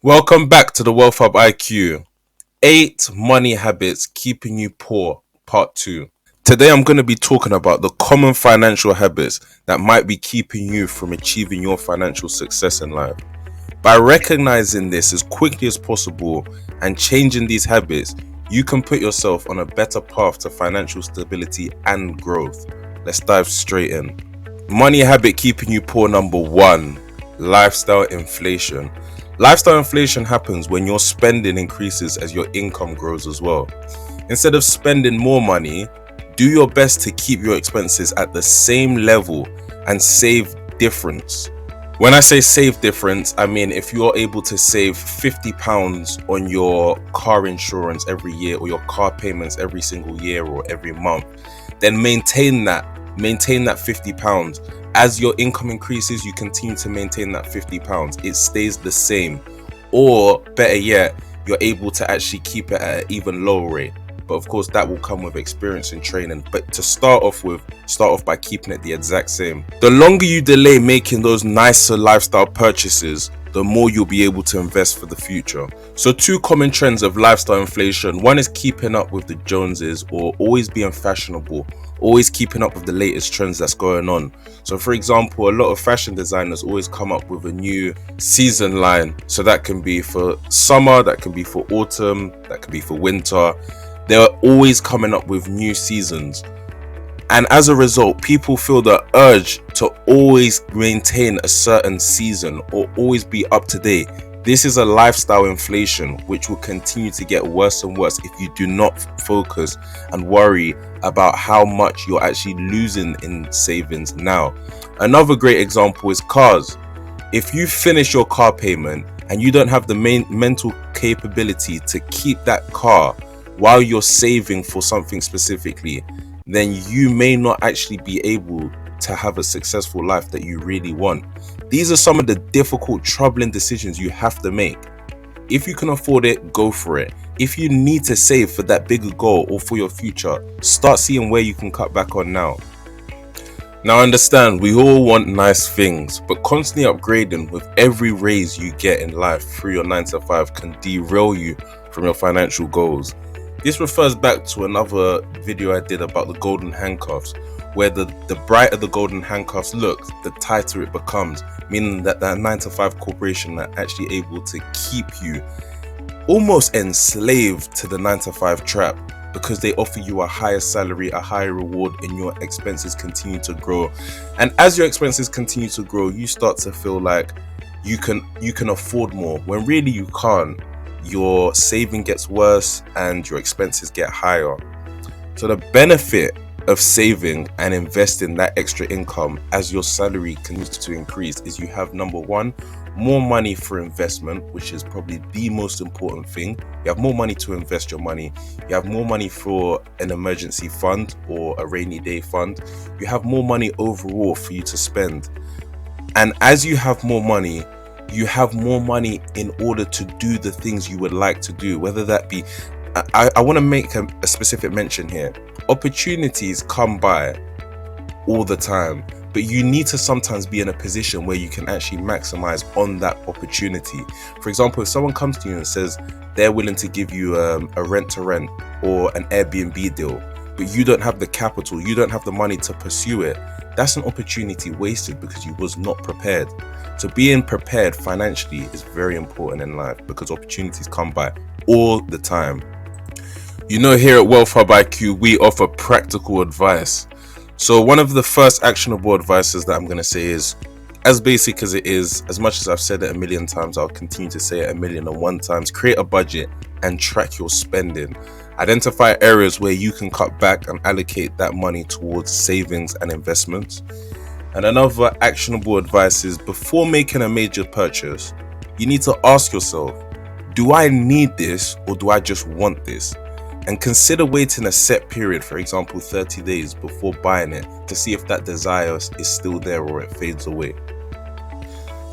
Welcome back to the Wealth Hub IQ. 8 money habits keeping you poor, part 2. Today I'm going to be talking about the common financial habits that might be keeping you from achieving your financial success in life. By recognizing this as quickly as possible and changing these habits, you can put yourself on a better path to financial stability and growth. Let's dive straight in. Money habit keeping you poor number 1, lifestyle inflation. Lifestyle inflation happens when your spending increases as your income grows as well. Instead of spending more money, do your best to keep your expenses at the same level and save difference. When I say save difference, I mean if you're able to save £50 on your car insurance every year or your car payments every single year or every month, then maintain that £50. As your income increases, you continue to maintain that £50. It stays the same. Or better yet, you're able to actually keep it at an even lower rate. But of course, that will come with experience and training. But to start off by keeping it the exact same. The longer you delay making those nicer lifestyle purchases, the more you'll be able to invest for the future. So 2 common trends of lifestyle inflation. One is keeping up with the Joneses, or always being fashionable, always keeping up with the latest trends that's going on. So for example, a lot of fashion designers always come up with a new season line. So that can be for summer, that can be for autumn, that can be for winter. They're always coming up with new seasons. And as a result, people feel the urge to always maintain a certain season or always be up to date. This is a lifestyle inflation which will continue to get worse and worse if you do not focus and worry about how much you're actually losing in savings now. Another great example is cars. If you finish your car payment and you don't have the mental capability to keep that car while you're saving for something specifically, then you may not actually be able to have a successful life that you really want. These are some of the difficult, troubling decisions you have to make. If you can afford it, go for it. If you need to save for that bigger goal or for your future, start seeing where you can cut back on now. Now understand, we all want nice things, but constantly upgrading with every raise you get in life through your 9 to 5 can derail you from your financial goals. This refers back to another video I did about the golden handcuffs, where the brighter the golden handcuffs look, the tighter it becomes, meaning that 9 to 5 corporation are actually able to keep you almost enslaved to the 9 to 5 trap, because they offer you a higher salary, a higher reward, and your expenses continue to grow. And as your expenses continue to grow, you start to feel like you can afford more, when really you can't. Your saving gets worse and your expenses get higher. So the benefit of saving and investing that extra income as your salary continues to increase is you have, number 1, more money for investment, which is probably the most important thing. You have more money to invest your money. You have more money for an emergency fund or a rainy day fund. You have more money overall for you to spend. And as you have more money, you have more money in order to do the things you would like to do, whether that be, I want to make a specific mention here. Opportunities come by all the time, but you need to sometimes be in a position where you can actually maximize on that opportunity. For example, if someone comes to you and says they're willing to give you a rent to rent or an Airbnb deal, but you don't have the capital, you don't have the money to pursue it, that's an opportunity wasted because you was not prepared. So being prepared financially is very important in life, because opportunities come by all the time. You know, here at Wealth Hub IQ, we offer practical advice. So one of the first actionable advices that I'm going to say is, as basic as it is, as much as I've said it a million times, I'll continue to say it 1,000,001 times. Create a budget and track your spending. Identify areas where you can cut back and allocate that money towards savings and investments. And another actionable advice is, before making a major purchase, you need to ask yourself, do I need this or do I just want this? And consider waiting a set period, for example 30 days, before buying it to see if that desire is still there or it fades away.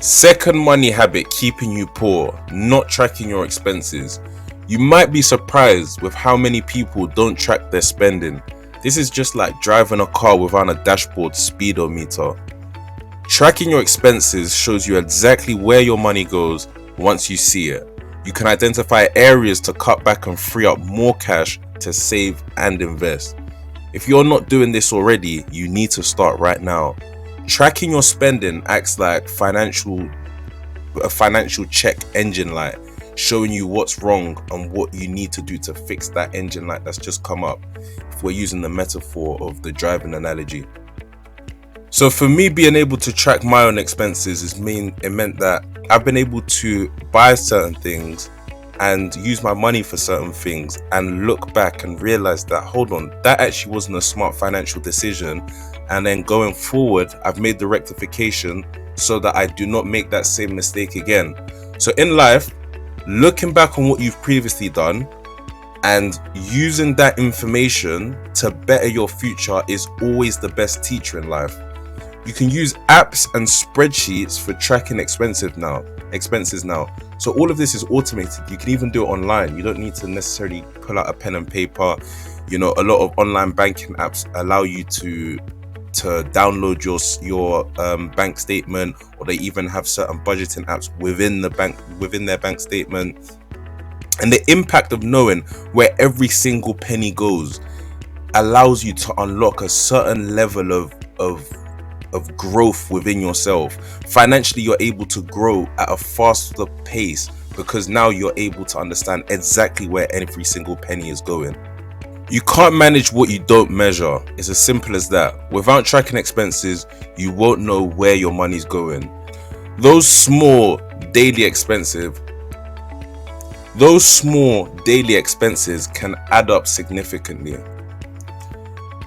Second money habit keeping you poor, not tracking your expenses. You might be surprised with how many people don't track their spending. This is just like driving a car without a dashboard speedometer. Tracking your expenses shows you exactly where your money goes, once you see it. You can identify areas to cut back and free up more cash to save and invest. If you're not doing this already, you need to start right now. Tracking your spending acts like a financial check engine light, showing you what's wrong and what you need to do to fix that engine light that's just come up, if we're using the metaphor of the driving analogy. So for me, being able to track my own expenses it meant that I've been able to buy certain things and use my money for certain things and look back and realize that, hold on, that actually wasn't a smart financial decision. And then going forward, I've made the rectification so that I do not make that same mistake again. So in life, looking back on what you've previously done and using that information to better your future is always the best teacher in life. You can use apps and spreadsheets for tracking expenses now. So all of this is automated. You can even do it online. You don't need to necessarily pull out a pen and paper. A lot of online banking apps allow you to download your bank statement, or they even have certain budgeting apps within their bank statement. And the impact of knowing where every single penny goes allows you to unlock a certain level of growth within yourself. Financially, you're able to grow at a faster pace because now you're able to understand exactly where every single penny is going. You can't manage what you don't measure. It's as simple as that. Without tracking expenses, you won't know where your money's going. Those small daily expenses can add up significantly.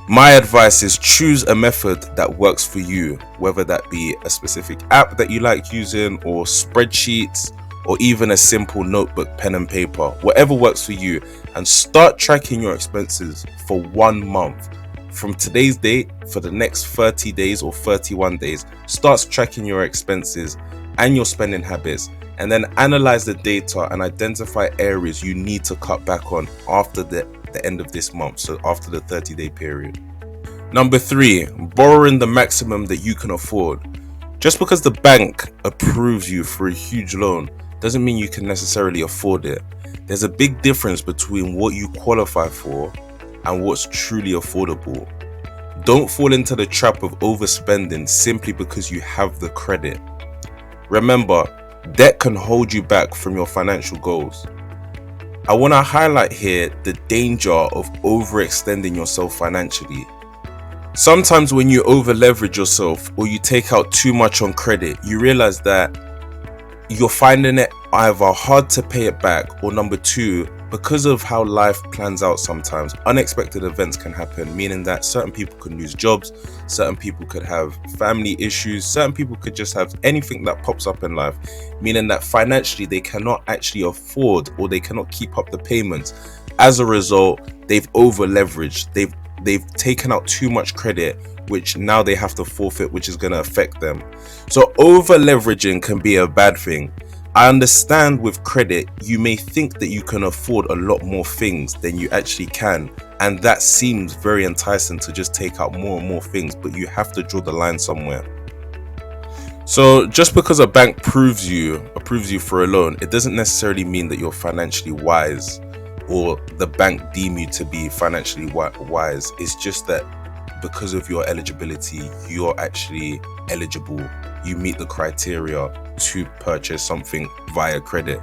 My advice is choose a method that works for you, whether that be a specific app that you like using, or spreadsheets, or even a simple notebook, pen and paper, whatever works for you, and start tracking your expenses for 1 month. From today's date, for the next 30 days or 31 days, start tracking your expenses and your spending habits, and then analyze the data and identify areas you need to cut back on after the end of this month, so after the 30-day period. Number 3, borrowing the maximum that you can afford. Just because the bank approves you for a huge loan doesn't mean you can necessarily afford it. There's a big difference between what you qualify for and what's truly affordable. Don't fall into the trap of overspending simply because you have the credit. Remember, debt can hold you back from your financial goals. I want to highlight here the danger of overextending yourself financially. Sometimes when you over leverage yourself or you take out too much on credit, you realize that you're finding it either hard to pay it back, or number 2, because of how life plans out sometimes, unexpected events can happen, meaning that certain people could lose jobs, certain people could have family issues, certain people could just have anything that pops up in life, meaning that financially they cannot actually afford, or they cannot keep up the payments. As a result, they've over leveraged, they've taken out too much credit, which now they have to forfeit, which is going to affect them. So over leveraging can be a bad thing. I understand with credit, you may think that you can afford a lot more things than you actually can, and that seems very enticing to just take out more and more things, but you have to draw the line somewhere. So just because a bank approves you for a loan, it doesn't necessarily mean that you're financially wise, or the bank deem you to be financially wise. It's just that because of your eligibility, you're actually eligible. You meet the criteria to purchase something via credit.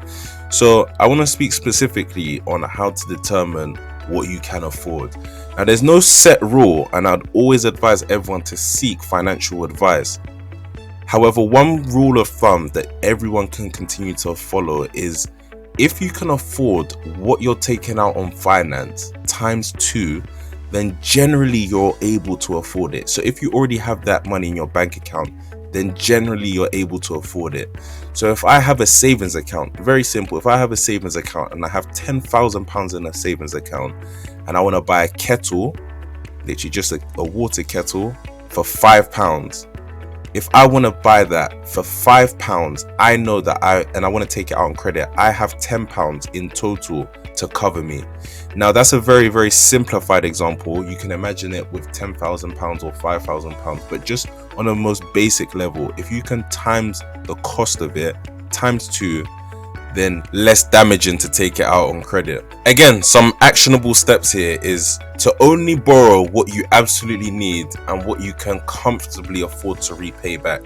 So I want to speak specifically on how to determine what you can afford. Now, there's no set rule, and I'd always advise everyone to seek financial advice. However, one rule of thumb that everyone can continue to follow is, if you can afford what you're taking out on finance times 2, then generally you're able to afford it. So if you already have that money in your bank account, then generally you're able to afford it. So if I have a savings account, very simple, if I have a savings account and I have £10,000 in a savings account, and I want to buy a kettle, literally just a water kettle, for £5, if I want to buy that for £5, I know that I want to take it out on credit, I have £10 in total to cover me. Now that's a very, very simplified example. You can imagine it with £10,000 or £5,000, but just on a most basic level, if you can times the cost of it times 2, then less damaging to take it out on credit. Again, some actionable steps here is to only borrow what you absolutely need and what you can comfortably afford to repay back.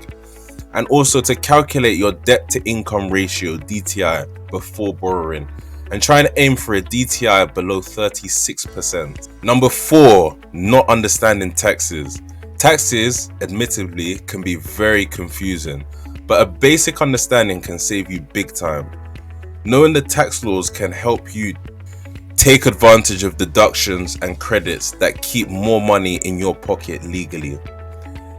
And also to calculate your debt to income ratio, DTI, before borrowing, and try and aim for a DTI below 36%. Number 4, not understanding taxes. Taxes, admittedly, can be very confusing, but a basic understanding can save you big time. Knowing the tax laws can help you take advantage of deductions and credits that keep more money in your pocket legally.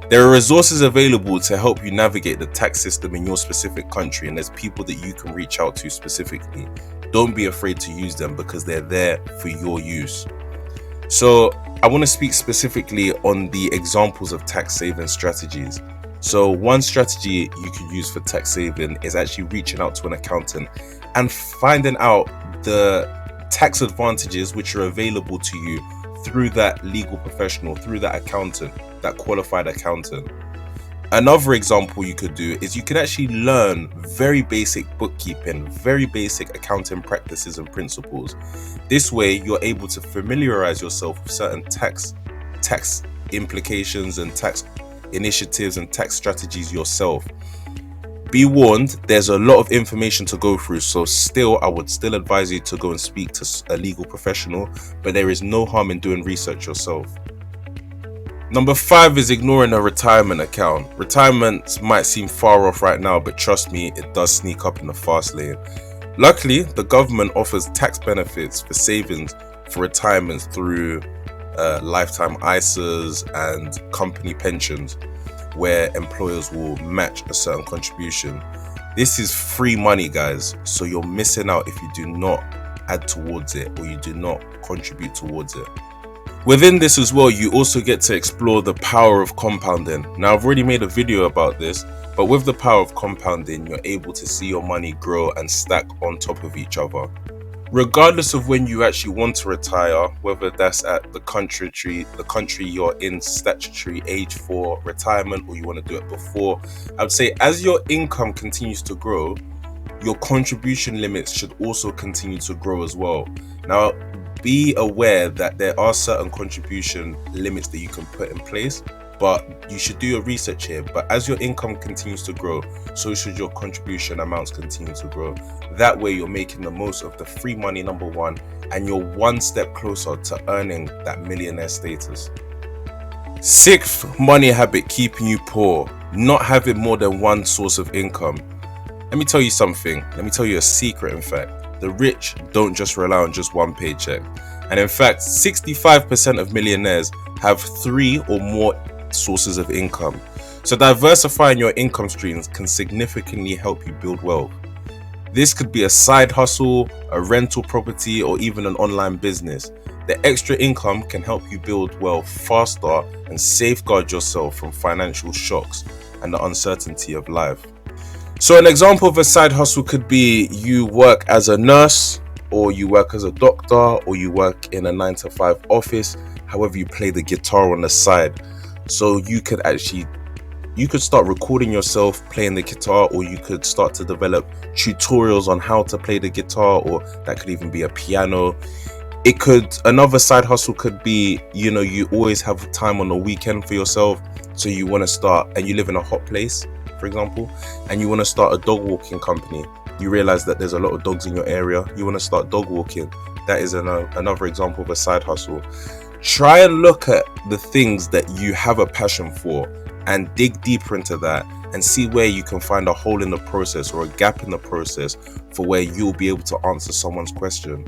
There are resources available to help you navigate the tax system in your specific country, and there's people that you can reach out to specifically. Don't be afraid to use them because they're there for your use. So I want to speak specifically on the examples of tax saving strategies. So one strategy you can use for tax saving is actually reaching out to an accountant and finding out the tax advantages which are available to you through that legal professional, through that accountant, that qualified accountant. Another example you could do is you could actually learn very basic bookkeeping, very basic accounting practices and principles. This way you're able to familiarize yourself with certain tax implications and tax initiatives and tax strategies yourself. Be warned, there's a lot of information to go through, so I would still advise you to go and speak to a legal professional, but there is no harm in doing research yourself. Number 5 is ignoring a retirement account. Retirement might seem far off right now, but trust me, it does sneak up in the fast lane. Luckily, the government offers tax benefits for savings for retirement through lifetime ISAs and company pensions, where employers will match a certain contribution. This is free money, guys, so you're missing out if you do not add towards it or you do not contribute towards it. Within this as well, you also get to explore the power of compounding. Now, I've already made a video about this, but with the power of compounding, you're able to see your money grow and stack on top of each other. Regardless of when you actually want to retire, whether that's at the country you're in statutory age for retirement or you want to do it before, I would say as your income continues to grow, your contribution limits should also continue to grow as well. Now, be aware that there are certain contribution limits that you can put in place, but you should do your research here. But as your income continues to grow, so should your contribution amounts continue to grow. That way you're making the most of the free money, number 1, and you're one step closer to earning that millionaire status. 6th money habit keeping you poor: not having more than one source of income. Let me tell you something. Let me tell you a secret, in fact. The rich don't just rely on just one paycheck. And in fact, 65% of millionaires have 3 or more sources of income. So diversifying your income streams can significantly help you build wealth. This could be a side hustle, a rental property, or even an online business. The extra income can help you build wealth faster and safeguard yourself from financial shocks and the uncertainty of life. So an example of a side hustle could be you work as a nurse, or you work as a doctor, or you work in a 9-to-5 office. However, you play the guitar on the side. So you could start recording yourself playing the guitar, or you could start to develop tutorials on how to play the guitar, or that could even be a piano. Another side hustle could be, you always have time on the weekend for yourself. So you want to start, and you live in a hot place, for example, and you want to start a dog walking company. You realize that there's a lot of dogs in your area. You want to start dog walking. That is another example of a side hustle. Try and look at the things that you have a passion for and dig deeper into that and see where you can find a hole in the process or a gap in the process for where you'll be able to answer someone's question.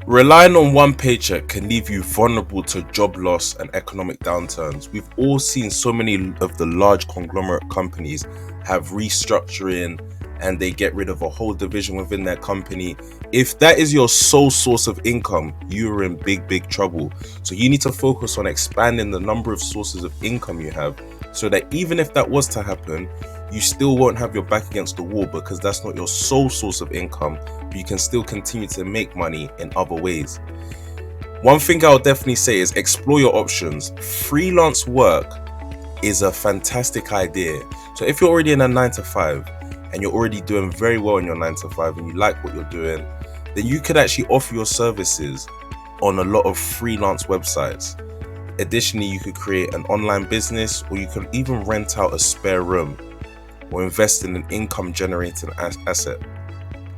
Relying on one paycheck can leave you vulnerable to job loss and economic downturns. We've all seen so many of the large conglomerate companies have restructuring and they get rid of a whole division within their company. If that is your sole source of income, you are in big trouble. So you need to focus on expanding the number of sources of income you have, so that even if that was to happen, you still won't have your back against the wall, because that's not your sole source of income, but you can still continue to make money in other ways. One thing I'll definitely say is explore your options. Freelance work is a fantastic idea. So if you're already in a 9-to-5, and you're already doing very well in your 9 to 5 and you like what you're doing, then you could actually offer your services on a lot of freelance websites. Additionally, you could create an online business, or you can even rent out a spare room or invest in an income generating asset.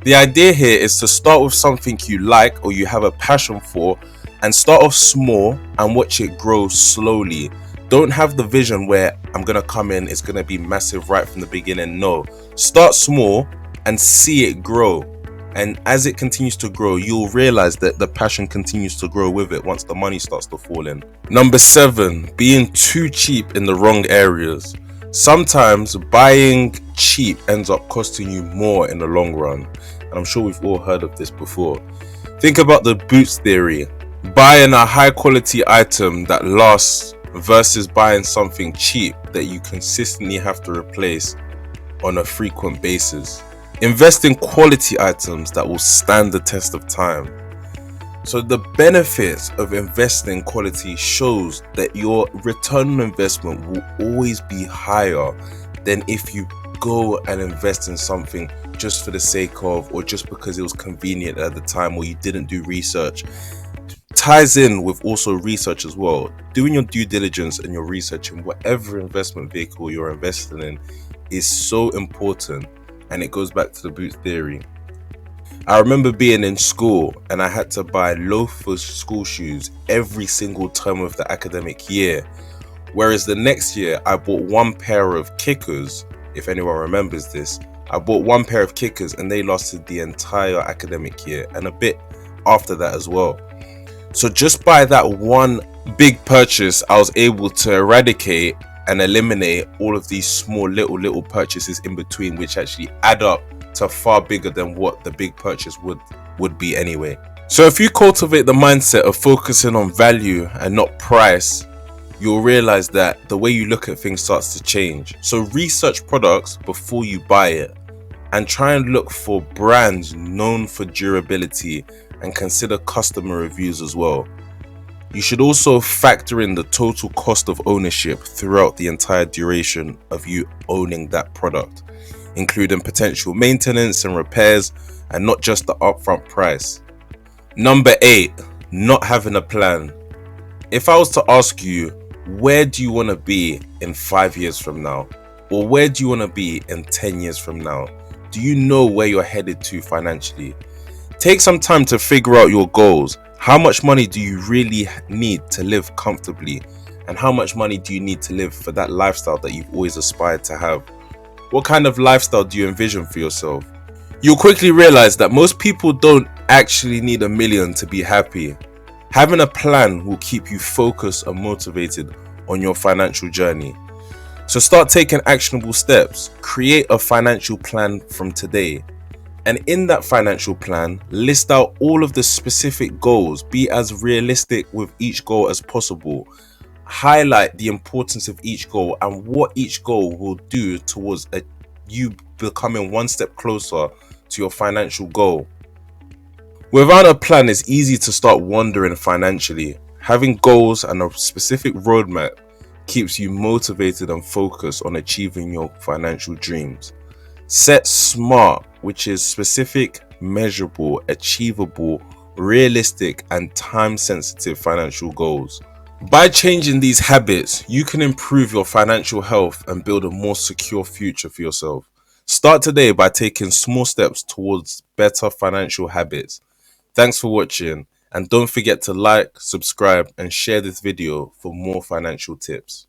The idea here is to start with something you like or you have a passion for, and start off small and watch it grow slowly. Don't have the vision where I'm going to come in, it's going to be massive right from the beginning. No, start small and see it grow. And as it continues to grow, you'll realize that the passion continues to grow with it once the money starts to fall in. Number 7, being too cheap in the wrong areas. Sometimes buying cheap ends up costing you more in the long run. And I'm sure we've all heard of this before. Think about the boots theory. Buying a high quality item that lasts versus buying something cheap that you consistently have to replace on a frequent basis. Invest in quality items that will stand the test of time. So the benefits of investing in quality shows that your return on investment will always be higher than if you go and invest in something just for the sake of, or just because it was convenient at the time, or you didn't do research. Ties in with also research as well. Doing your due diligence and your research in whatever investment vehicle you're investing in is so important, and it goes back to the boot theory. I remember being in school and I had to buy loafers school shoes every single term of the academic year, whereas the next year I bought one pair of kickers. If anyone remembers this, I bought one pair of kickers and they lasted the entire academic year and a bit after that as well. So just by that one big purchase, I was able to eradicate and eliminate all of these small little purchases in between, which actually add up to far bigger than what the big purchase would be anyway. So if you cultivate the mindset of focusing on value and not price, you'll realize that the way you look at things starts to change. So research products before you buy it, and try and look for brands known for durability, and consider customer reviews as well. You should also factor in the total cost of ownership throughout the entire duration of you owning that product, including potential maintenance and repairs, and not just the upfront price. Number 8, not having a plan. If I was to ask you, where do you want to be in 5 years from now? Or where do you want to be in 10 years from now? Do you know where you're headed to financially? Take some time to figure out your goals. How much money do you really need to live comfortably? And how much money do you need to live for that lifestyle that you've always aspired to have? What kind of lifestyle do you envision for yourself? You'll quickly realize that most people don't actually need $1 million to be happy. Having a plan will keep you focused and motivated on your financial journey. So start taking actionable steps. Create a financial plan from today. And in that financial plan, list out all of the specific goals. Be as realistic with each goal as possible. Highlight the importance of each goal and what each goal will do towards you becoming one step closer to your financial goal. Without a plan, it's easy to start wandering financially. Having goals and a specific roadmap keeps you motivated and focused on achieving your financial dreams. Set SMART, which is specific, measurable, achievable, realistic, and time-sensitive financial goals. By changing these habits, you can improve your financial health and build a more secure future for yourself. Start today by taking small steps towards better financial habits. Thanks for watching, and don't forget to like, subscribe, and share this video for more financial tips.